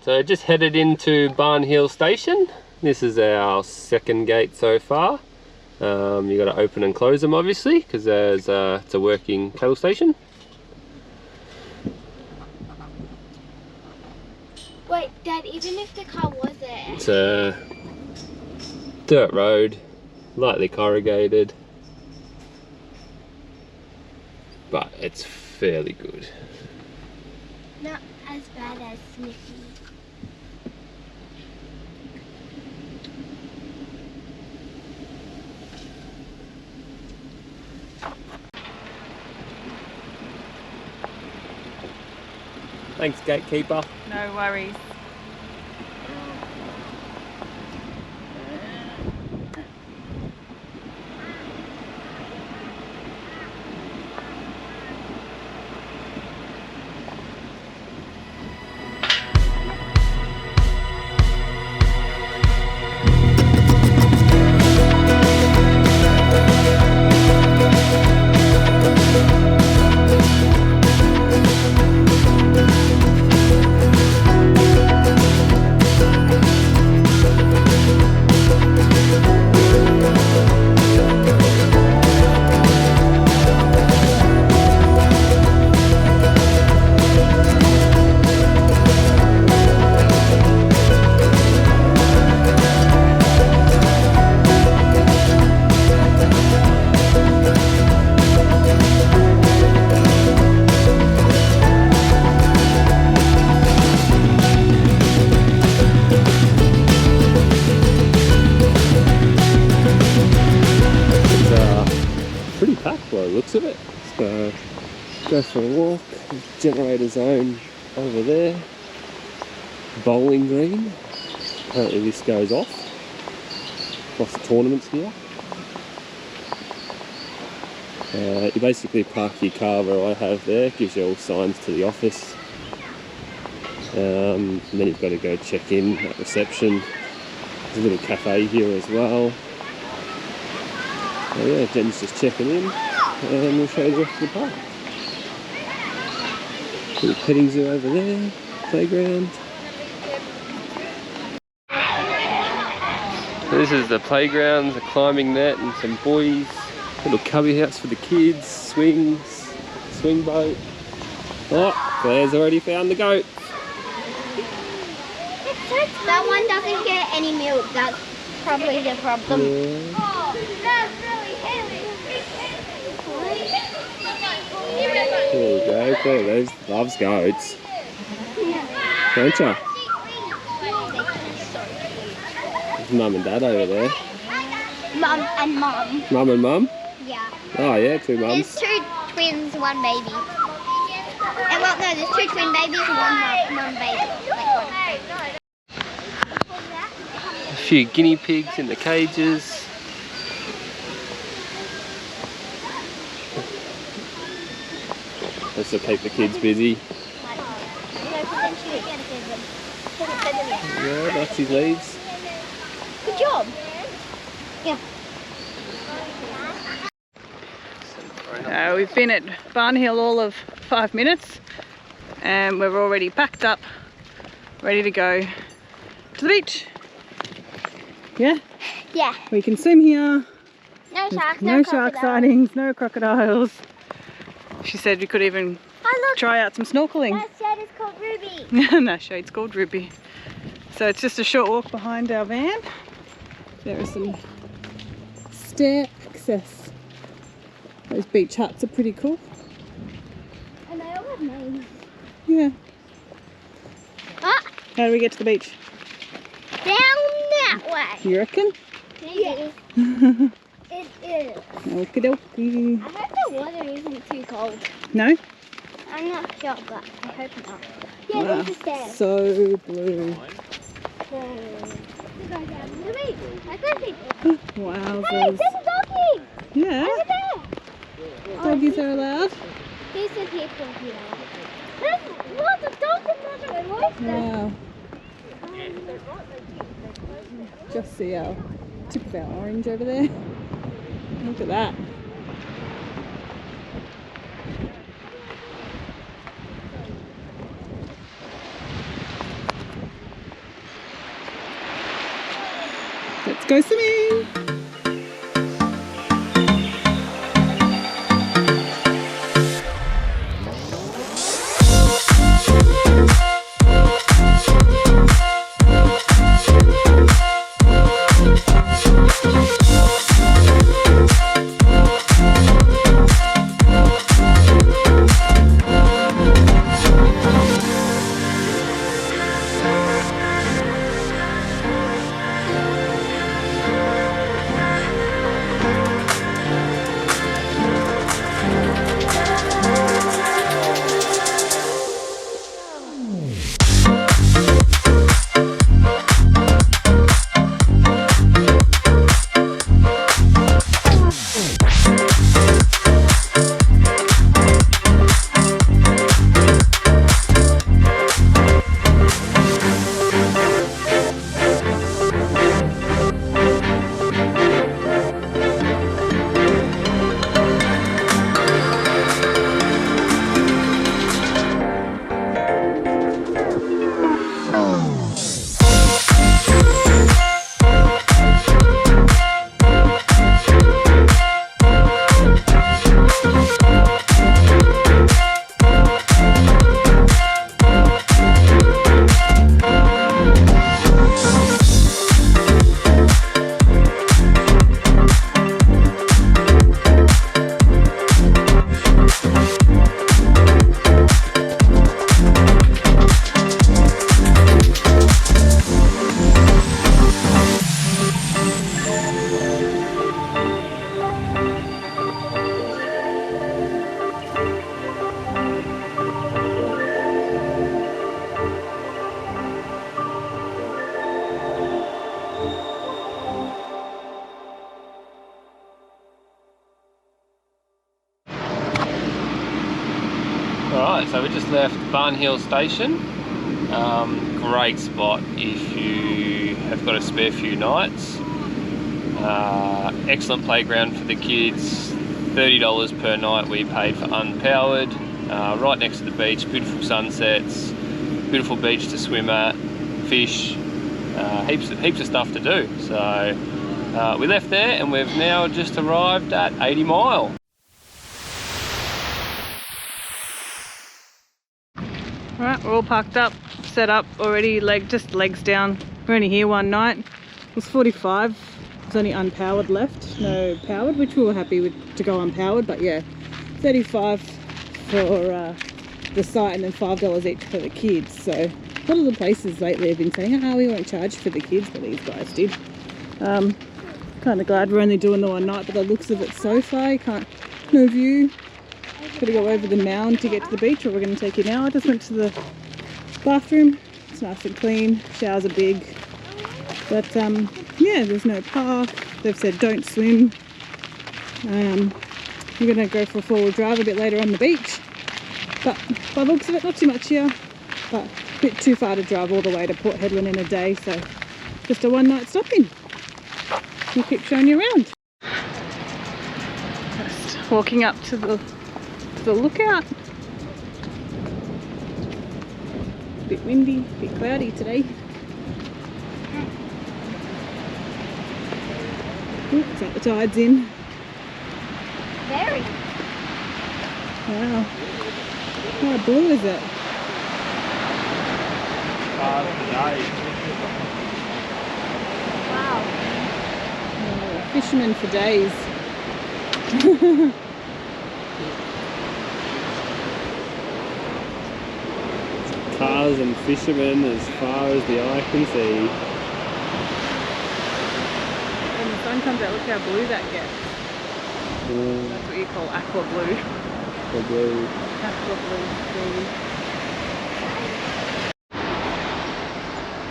So just headed into Barn Hill Station. This is our second gate so far. You got to open and close them obviously because it's a working cattle station. Wait, Dad, even if the car was there... It's a dirt road, lightly corrugated, but it's fairly good. Not as bad as Sniffy. Thanks, gatekeeper. No worries. Pretty packed by the looks of it. So go for a walk. Generator zone over there. Bowling green. Apparently this goes off. Lots of tournaments here. You basically park your car where I have there. Gives you all signs to the office. And then you've got to go check in at reception. There's a little cafe here as well. So yeah, Jen's just checking in and we'll show you the rest of the park. Little petting zoo over there, playground. So this is the playground, the climbing net and some buoys. Little cubby house for the kids, swings, swing boat. Oh, Claire's already found the goat. That one doesn't get any milk, that's probably the problem. Yeah. Oh, that's really heavy. There you go, Claire loves goats. Don't ya? There's Mum and Dad over there. Mum and Mum. Mum and Mum? Yeah. Oh yeah, two mums. There's two twins, one baby. And well, no, there's two twin babies and one baby. A few guinea pigs in the cages. Just to keep the kids busy. Yeah, that's his leaves. Good job. Yeah. We've been at Barn Hill all of 5 minutes and we're already packed up, ready to go to the beach. Yeah? Yeah. We can swim here. No sharks, No shark sightings, no crocodiles. She said we could even Oh, try out some snorkeling. that shed is called Ruby. And that shade's called Ruby. So it's just a short walk behind our van. There are some stair access. Those beach huts are pretty cool. And they all have names. Yeah. Ah, How do we get to the beach? down that way. You reckon? Yeah. It is. Okie dokie. I hope the water isn't too cold. No? I'm not sure, but I hope not. Yeah, Wow. there's the stairs. So blue. So, we go down to the beach. I can see. Hey, Wowzers. there's a doggy. Yeah. Over there. Doggies are allowed. These are people here. There's lots of dogs in the Wow. Just see our tip of our orange over there. Look at that. Let's go swimming. Alright, so we just left Barn Hill Station. Great spot if you have got a spare few nights. Excellent playground for the kids. $30 per night we paid for unpowered. Right next to the beach, beautiful sunsets, beautiful beach to swim at, fish, heaps of stuff to do. So we left there and we've now just arrived at 80 Mile. Alright, we're all parked up, set up already, just legs down. We're only here one night. It was 45. There's only unpowered left, no powered, which we were happy with to go unpowered, but yeah, 35 for the site and then $5 each for the kids. So a lot of the places lately have been saying, oh, we won't charge for the kids, but these guys did. Kind of glad we're only doing the one night, but the looks of it so far, you can't, no view. Gotta go over the mound to get to the beach, or we're going to take you now. I just went to the bathroom. It's nice and clean. Showers are big. But yeah, there's no park. They've said don't swim. We're going to go for a four-wheel drive a bit later on the beach. But by the looks of it, not too much here. But a bit too far to drive all the way to Port Hedland in a day. So just a one-night stopping. We'll keep showing you around. Just walking up to the lookout. A bit windy, a bit cloudy today. Looks like the tide's in. Very. Wow. How blue is it? Wow. Oh, fishermen for days. Cars and fishermen as far as the eye can see. When the sun comes out, look how blue that gets. That's what you call aqua blue. Aqua blue. Aqua blue.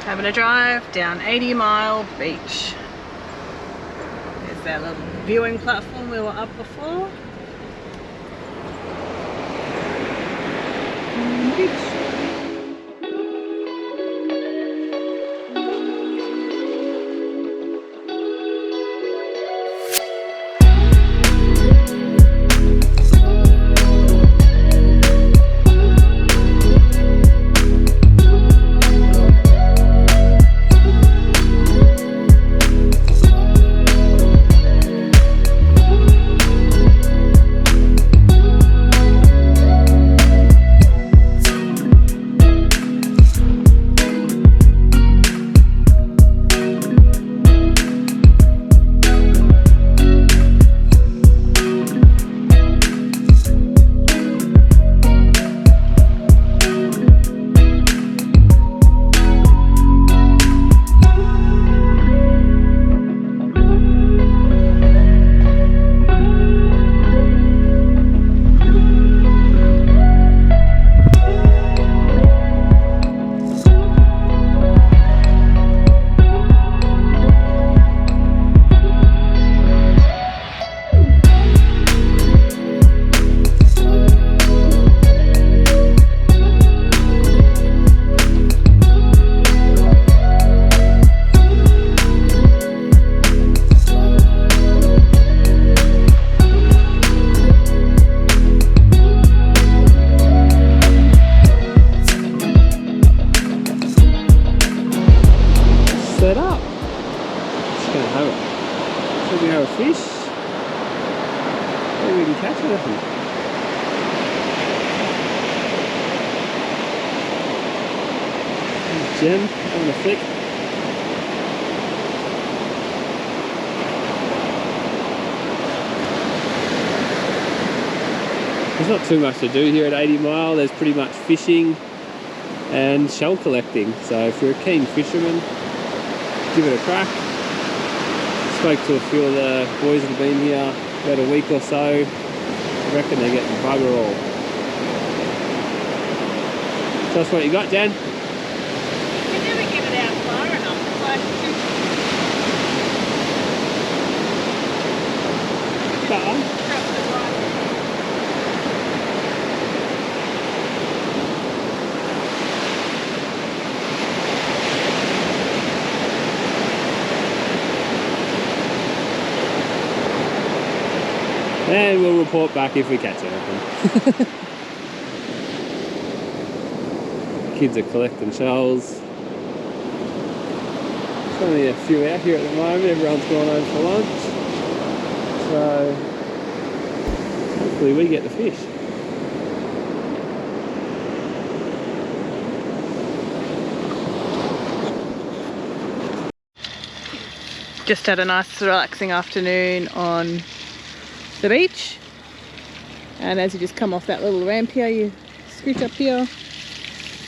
Having a drive down 80 Mile Beach. There's that little viewing platform we were up before. Beach. Jen having a flick. There's not too much to do here at 80 Mile. There's pretty much fishing and shell collecting. So if you're a keen fisherman, give it a crack. Spoke to a few of the boys that have been here about a week or so. I reckon they're getting bugger all. Tell us what you got, Jan. We never get it out far enough. It's like That one? And we'll report back if we catch anything. Kids are collecting shells. There's only a few out here at the moment. Everyone's gone home for lunch. So hopefully we get the fish. just had a nice relaxing afternoon on the beach, and as you just come off that little ramp here, you scooch up here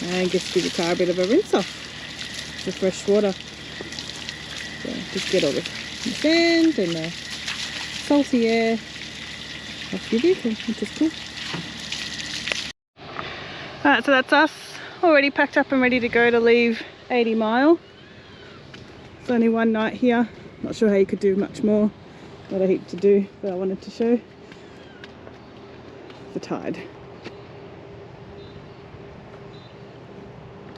and just give your car a bit of a rinse off with fresh water. So just get all the sand and the salty air off your vehicle, which is cool. Alright, so that's us already packed up and ready to go to leave 80 Mile. It's only one night here. Not sure how you could do much more. Not a heap to do, but I wanted to show the tide.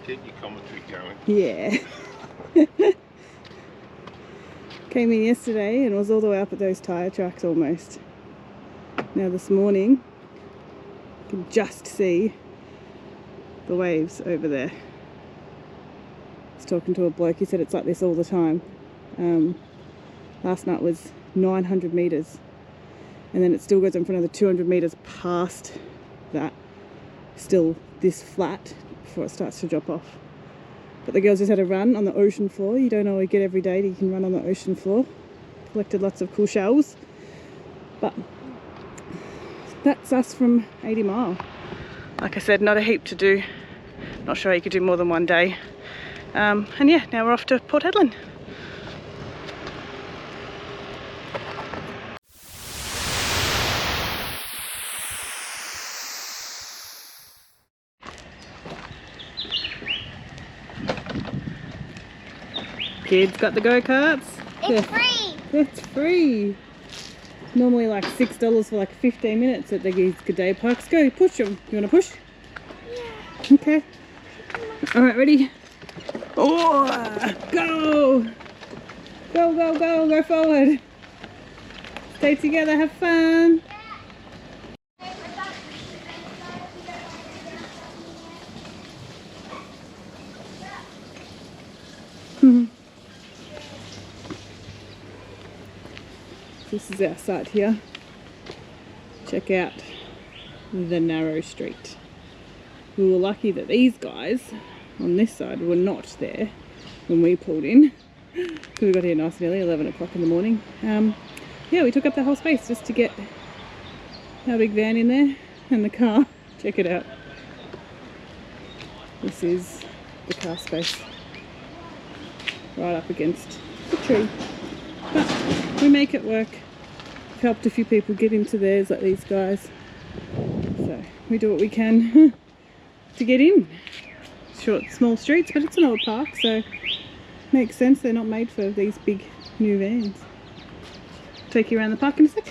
Keep your commentary going. Yeah. Came in yesterday and was all the way up at those tyre tracks almost. Now this morning, you can just see the waves over there. I was talking to a bloke, he said it's like this all the time. Last night was 900 metres, and then it still goes on for another 200 metres past that, still this flat before it starts to drop off. But the girls just had a run on the ocean floor. You don't always get every day that you can run on the ocean floor. Collected lots of cool shells. But that's us from 80 Mile. Like I said, not a heap to do. Not sure you could do more than one day. And yeah, now we're off to Port Hedland. Kids got the go-karts. It's free. It's free. Normally like $6 for like 15 minutes at these good day parks. Go, push them. You want to push? Yeah. Okay. Alright, ready? Oh, go! Go, go, go, go forward. Stay together, have fun. This is our site here. Check out the narrow street. We were lucky that these guys on this side were not there when we pulled in, because we got here nice and early, 11 o'clock in the morning. Yeah, we took up the whole space just to get our big van in there and the car. Check it out. This is the car space right up against the tree. But we make it work. We've helped a few people get into theirs, like these guys. So we do what we can to get in. Short, small streets, but it's an old park, so makes sense. They're not made for these big new vans. Take you around the park in a sec.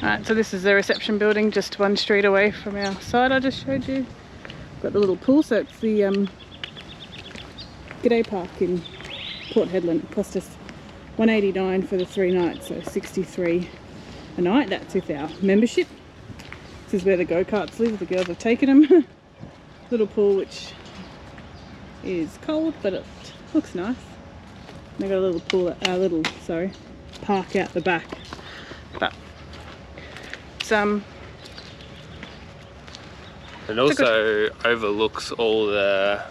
Alright, so this is the reception building, just one street away from our side I just showed you. Got the little pool, so it's the G'day Park in Port Hedland. It cost us $189 for the 3 nights, so $63 a night. That's with our membership. This is where the go-karts live. The girls have taken them. Little pool, which is cold, but it looks nice. They got a little pool, park out the back. But it's And also overlooks all the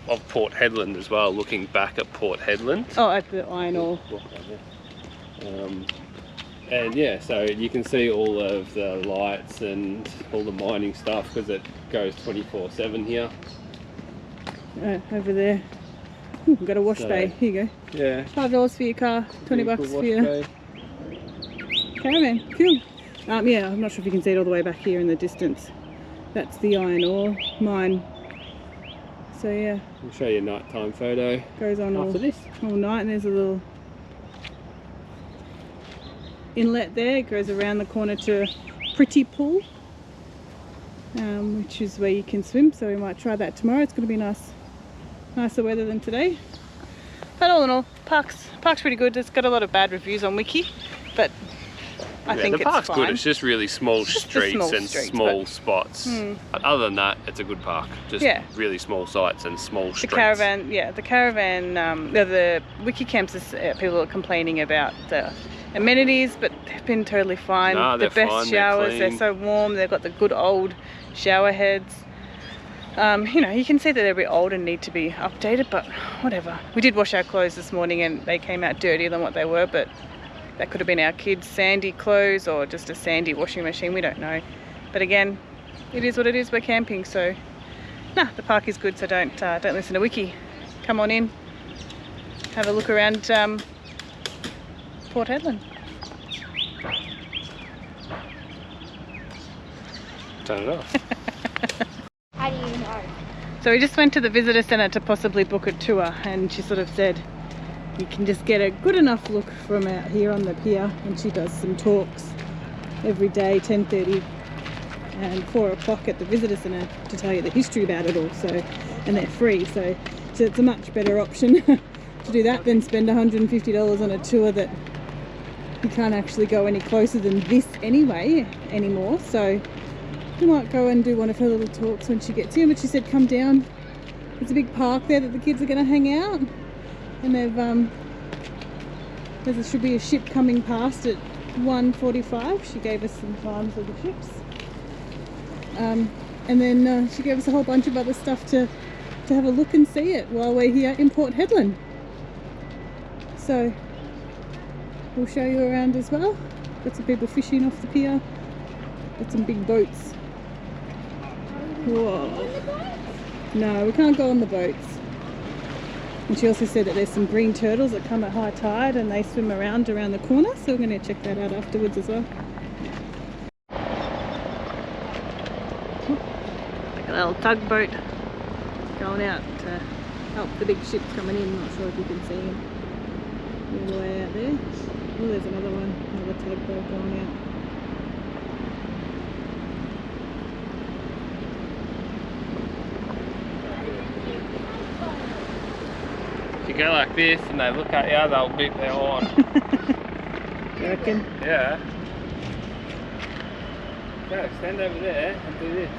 of Port Hedland as well, looking back at Port Hedland. Oh, at the iron ore. And yeah, so you can see all of the lights and all the mining stuff because it goes 24/7 here. Over there. Ooh, we've got a wash bay. Here you go. Yeah. $5 for your car, 20 bucks Wash for your bay. caravan. Cool. Yeah, I'm not sure if you can see it all the way back here in the distance. That's the iron ore mine. So yeah. I'll show you a nighttime photo. Goes on after this. all night, and there's a little inlet there. It goes around the corner to Pretty Pool, which is where you can swim. So we might try that tomorrow. It's going to be nicer weather than today. But all in all, park's pretty good. It's got a lot of bad reviews on Wiki, but I think the park's it's fine. good. It's just really small streets and small spots. But other than that, it's a good park. Just really small sites and small streets. The caravan, the Wiki camps, people are complaining about the amenities, but they've been totally fine. No, the best showers, they're so warm. They've got the good old shower heads. You know, you can see that they're a bit old and need to be updated, but whatever. We did wash our clothes this morning and they came out dirtier than what they were, but that could have been our kids' sandy clothes or just a sandy washing machine, we don't know. But again, it is what it is, we're camping, so the park is good, so don't listen to Wiki. Come on in, have a look around Port Hedland. Turn it off. How do you know? So we just went to the visitor centre to possibly book a tour, and she sort of said you can just get a good enough look from out here on the pier, and she does some talks every day, 10:30 and 4 o'clock at the visitor centre to tell you the history about it all. So, and they're free, so it's a much better option to do that than spend $150 on a tour that you can't actually go any closer than this anymore. So we might go and do one of her little talks when she gets here, but she said come down. There's a big park there that the kids are going to hang out, and there should be a ship coming past at 1:45. She gave us some times of the ships, and then she gave us a whole bunch of other stuff to have a look and see it while we're here in Port Hedland. So we'll show you around as well. Got some people fishing off the pier. Got some big boats. Whoa. No, we can't go on the boats. And she also said that there's some green turtles that come at high tide and they swim around the corner, so we're going to check that out afterwards as well. Like a little tugboat going out to help the big ships coming in. Not sure if you can see them all the way out there. Oh, there's another one, another tugboat going out. If you go like this and they look at you, they'll beep their horn. You reckon? Yeah. Go, stand over there and do this.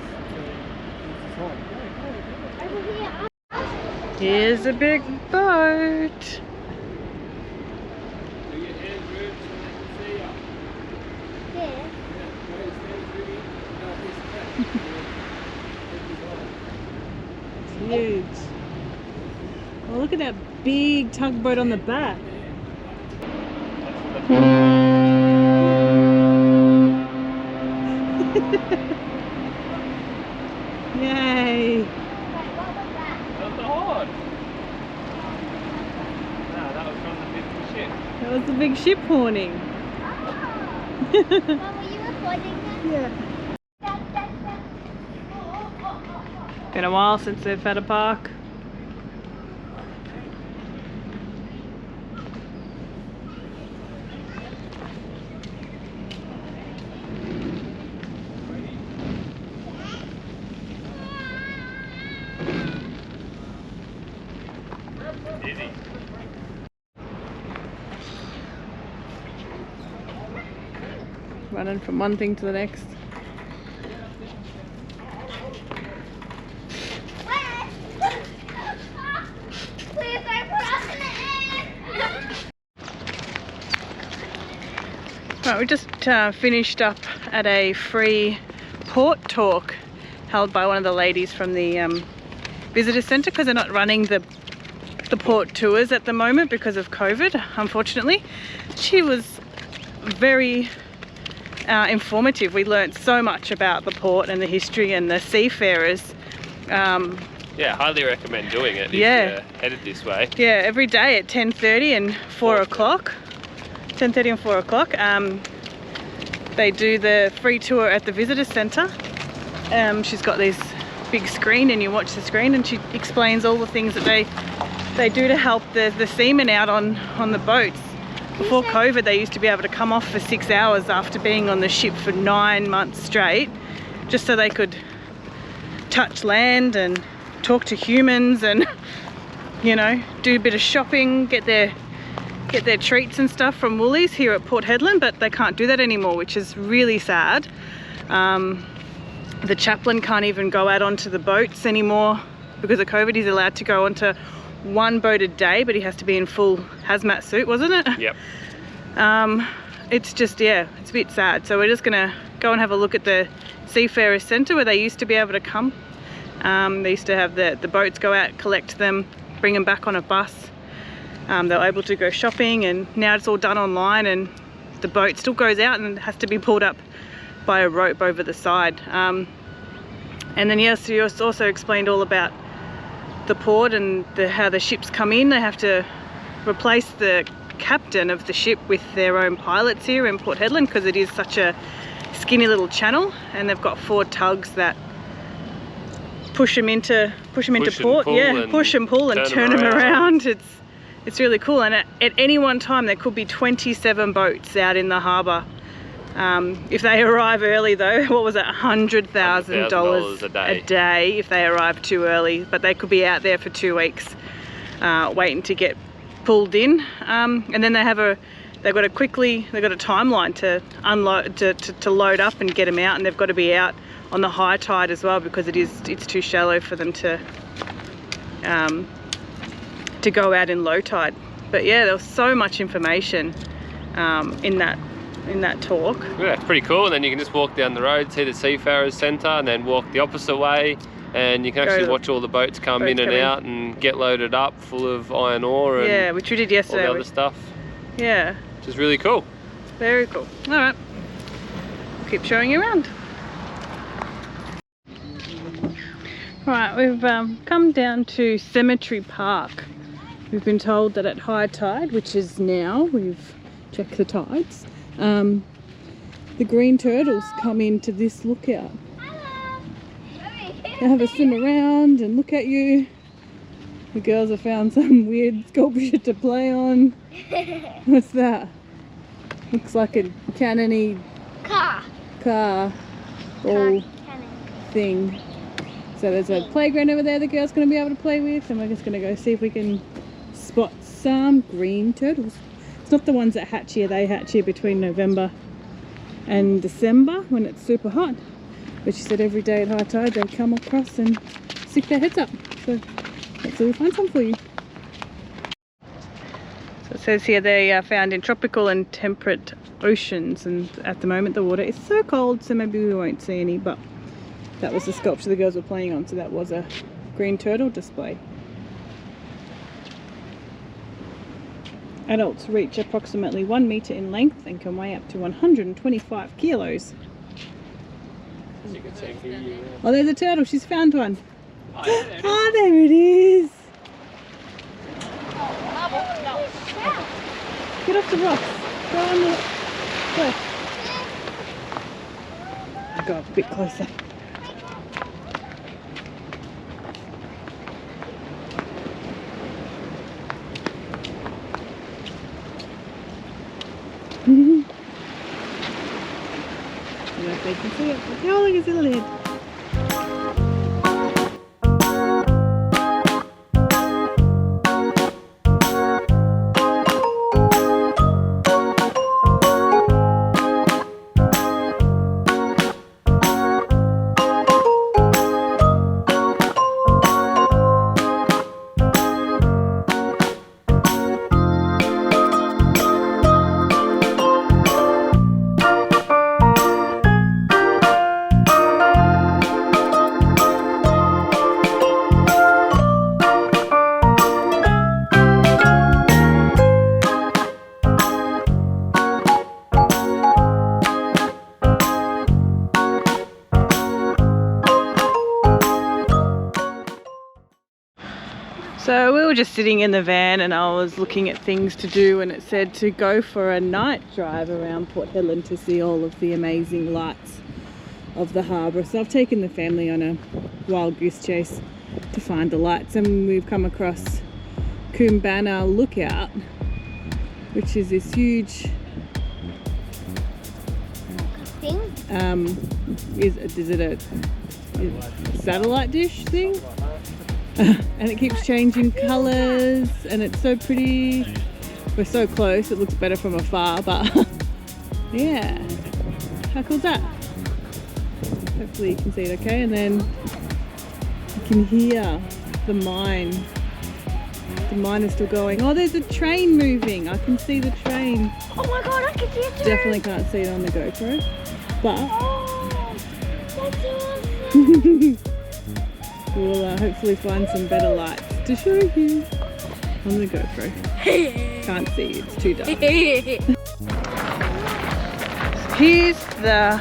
Here's a big boat. Do your hands rude so they can see you. Yeah. It's huge. Oh, look at that big tugboat on the back. Yay! That was the horn. No, that was from the big ship. That was the big ship horning. Mom, were you recording that? Yeah. Been a while since they've had a park. Easy. Running from one thing to the next. Right, we just finished up at a free port talk held by one of the ladies from the visitor centre because they're not running the port tours at the moment because of COVID, unfortunately. She was very informative. We learnt so much about the port and the history and the seafarers. Yeah, highly recommend doing it if you're headed this way. Yeah, every day at 10:30 and 4 o'clock. 10:30 and 4 o'clock. They do the free tour at the visitor centre. She's got this big screen and you watch the screen and she explains all the things that they do to help the seamen out on the boats. Before COVID, they used to be able to come off for 6 hours after being on the ship for 9 months straight, just so they could touch land and talk to humans and, you know, do a bit of shopping, get their treats and stuff from Woolies here at Port Hedland, but they can't do that anymore, which is really sad. The chaplain can't even go out onto the boats anymore because of COVID. He's allowed to go onto one boat a day, but he has to be in full hazmat suit, wasn't it? Yep. It's just, yeah, it's a bit sad. So we're just gonna go and have a look at the Seafarers Centre where they used to be able to come. They used to have the boats go out, collect them, bring them back on a bus. They were able to go shopping, and now it's all done online and the boat still goes out and has to be pulled up by a rope over the side. And then yes, you also explained all about the port and how the ships come in. They have to replace the captain of the ship with their own pilots here in Port Hedland because it is such a skinny little channel, and they've got 4 tugs that push them into port. Yeah, push and pull and turn them around. It's really cool, and at any one time there could be 27 boats out in the harbour. If they arrive early though, what was it, $100,000 a day if they arrive too early, but they could be out there for 2 weeks waiting to get pulled in. And then they've got a timeline to unload, to load up and get them out, and they've got to be out on the high tide as well because it's too shallow for them to go out in low tide. But yeah, there was so much information in that talk. Yeah, it's pretty cool. And then you can just walk down the road, see the Seafarers Centre, and then walk the opposite way, and you can actually watch all the boats come in and out and get loaded up full of iron ore and which we did yesterday. All the other stuff. Yeah. Which is really cool. Very cool. All right. I'll keep showing you around. All right, we've come down to Cemetery Park. We've been told that at high tide, which is now, we've checked the tides, the green turtles come into this lookout. They have a swim around and look at you. The girls have found some weird sculpture to play on. What's that? Looks like a cannony car ball thing. So there's a playground over there the girls going to be able to play with, and we're just going to go see if we can spot some green turtles. It's not the ones that hatch here. They hatch here between November and December when it's super hot. But she said every day at high tide they come across and stick their heads up. So hopefully we'll find some for you. So it says here they are found in tropical and temperate oceans, and at the moment the water is so cold, so maybe we won't see any, but that was the sculpture the girls were playing on, so that was a green turtle display. Adults reach approximately 1 metre in length and can weigh up to 125 kilos. Oh, there's a turtle. She's found one. Oh, there it is. Get off the rocks. Go on the cliff. I'll go up a bit closer. I don't know if they can see it. Oh, look, it's a little head. So we were just sitting in the van and I was looking at things to do, and it said to go for a night drive around Port Hedland to see all of the amazing lights of the harbour. So I've taken the family on a wild goose chase to find the lights, and we've come across Coombana Lookout, which is this huge Thing? is it a satellite dish thing? And it keeps changing colours and it's so pretty. We're so close, it looks better from afar, but yeah, how cool is that? Hopefully you can see it okay. And then you can hear the mine. The mine is still going. Oh, there's a train moving. I can see the train. Oh my god, I can see it too. Definitely can't see it on the GoPro, but Oh, that's awesome. we'll hopefully find some better lights to show you on the GoPro. Can't see, it's too dark. Here's the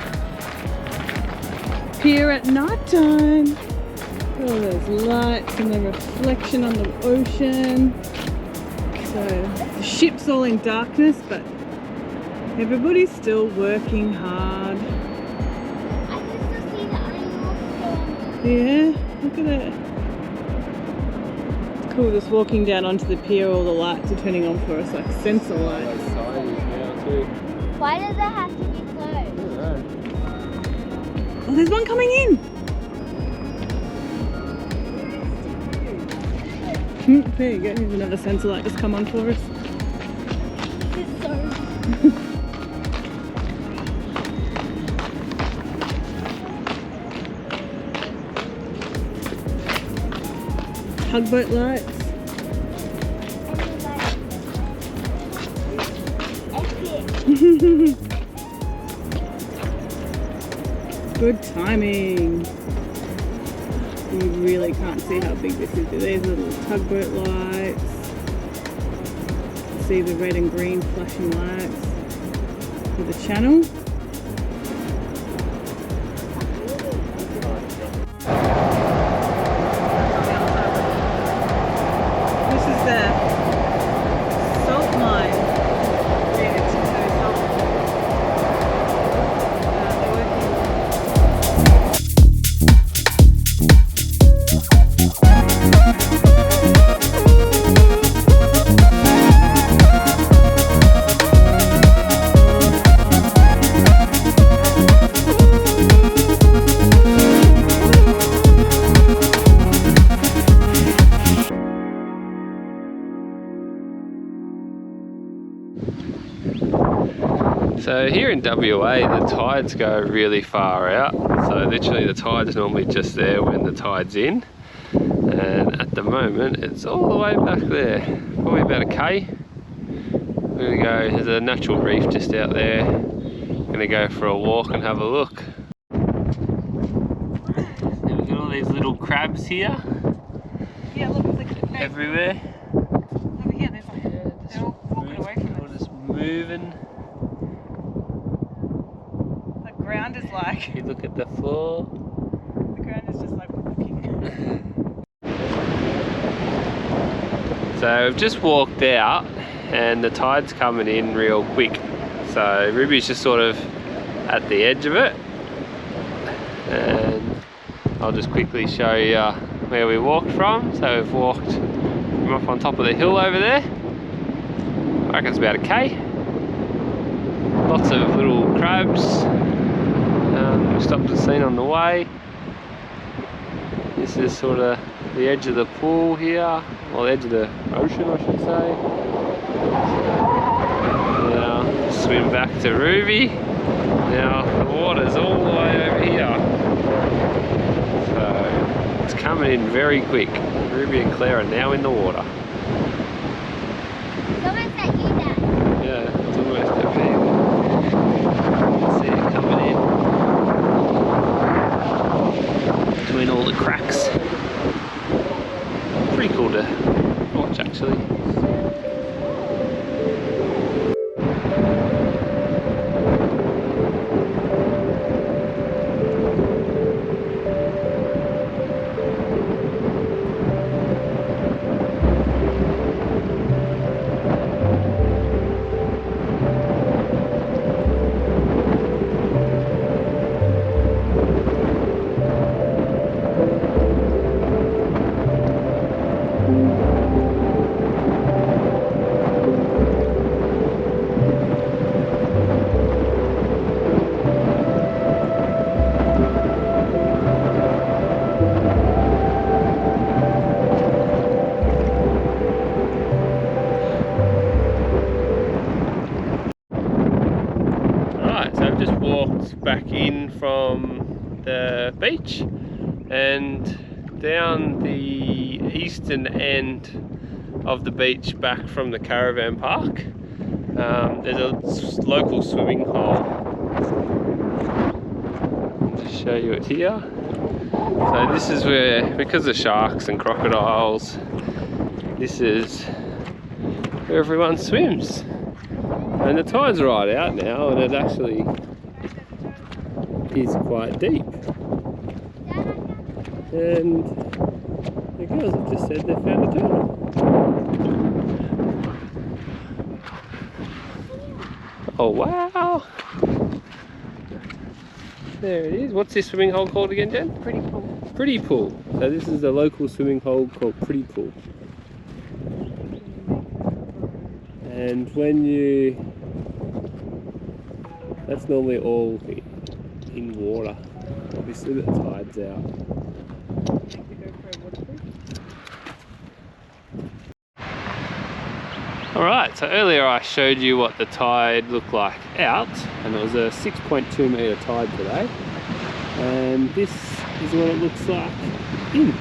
pier at night time. Oh, there's lights and the reflection on the ocean. So the ship's all in darkness, but everybody's still working hard. I can still see the animals. Yeah, look at it. It's cool just walking down onto the pier, all the lights are turning on for us, like sensor lights. Why does it have to be closed? Oh, there's one coming in! There you go, here's another sensor light just come on for us. It's so Tugboat lights. Good timing. You really can't see how big this is. There's little tugboat lights. See the red and green flashing lights for the channel. This is the salt mine. So here in WA, the tides go really far out. So literally the tide's normally just there when the tide's in. And at the moment, it's all the way back there, probably about a K. We're gonna go, there's a natural reef just out there. Gonna go for a walk and have a look. We've got all these little crabs here. Yeah, look, look at it. Everywhere. Over here, there's like, they're all walking away from All us. just moving. The ground is like, You look at the floor. the ground is just like walking. So we've just walked out and the tide's coming in real quick. So Ruby's just sort of at the edge of it. And I'll just quickly show you where we walked from. So we've walked from up on top of the hill over there. I reckon it's about a K. Lots of little crabs. We stopped and seen on the way. This is sort of the edge of the pool here, or the edge of the ocean I should say. Now swim back to Ruby. Now the water's all the way over here. So it's coming in very quick. Ruby and Claire are now in the water. Someone said you that. Yeah, it's almost that big. See it coming in. Between all the cracks. Pretty cool to watch actually. beach, and down the eastern end of the beach back from the caravan park, there's a local swimming hole. I'll just show you it here. So this is where, because of sharks and crocodiles, this is where everyone swims. And the tide's right out now, and it actually is quite deep. And the girls have just said they found a turtle. Oh wow! There it is. What's this swimming hole called again, Jen? Pretty cool. Pretty Pool. So this is the local swimming hole called Pretty Pool. And when you... that's normally all in water. Obviously the tide's out. Alright, so earlier I showed you what the tide looked like out, and it was a 6.2 metre tide today. And this is what it looks like in.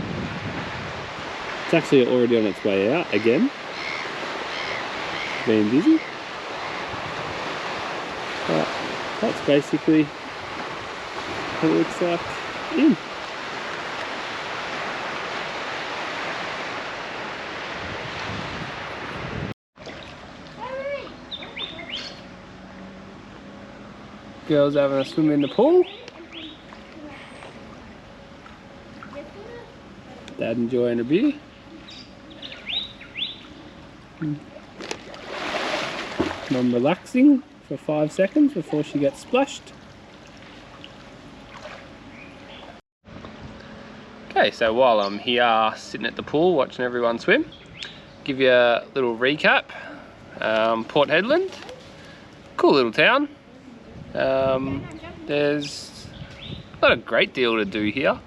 It's actually already on its way out again. Being busy. But that's basically what it looks like in. Girls having a swim in the pool. Dad enjoying a beer. Mum relaxing for 5 seconds before she gets splashed. Okay, so while I'm here sitting at the pool watching everyone swim, give you a little recap. Port Hedland, cool little town. There's not a great deal to do here.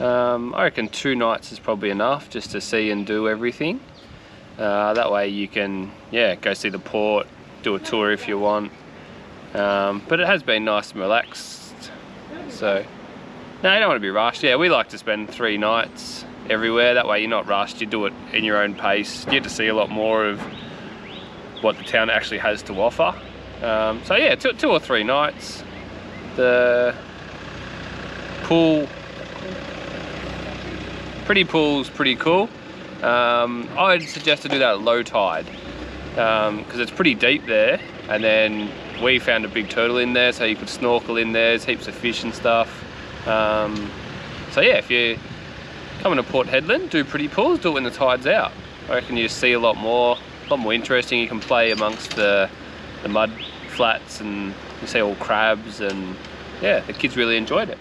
I reckon 2 nights is probably enough just to see and do everything. That way you can, yeah, go see the port, do a tour if you want. But it has been nice and relaxed. So, no, you don't want to be rushed. Yeah, we like to spend 3 nights everywhere. That way you're not rushed, you do it in your own pace. You get to see a lot more of what the town actually has to offer. So yeah, 2 or 3 nights. The pool, Pretty Pool's pretty cool. I'd suggest to do that at low tide, because it's pretty deep there, and then we found a big turtle in there, so you could snorkel in there. There's heaps of fish and stuff. So yeah, if you're coming to Port Hedland, do Pretty Pools, do it when the tide's out. I reckon you see a lot more interesting. You can play amongst the mud flats, and you see all crabs, and yeah, the kids really enjoyed it.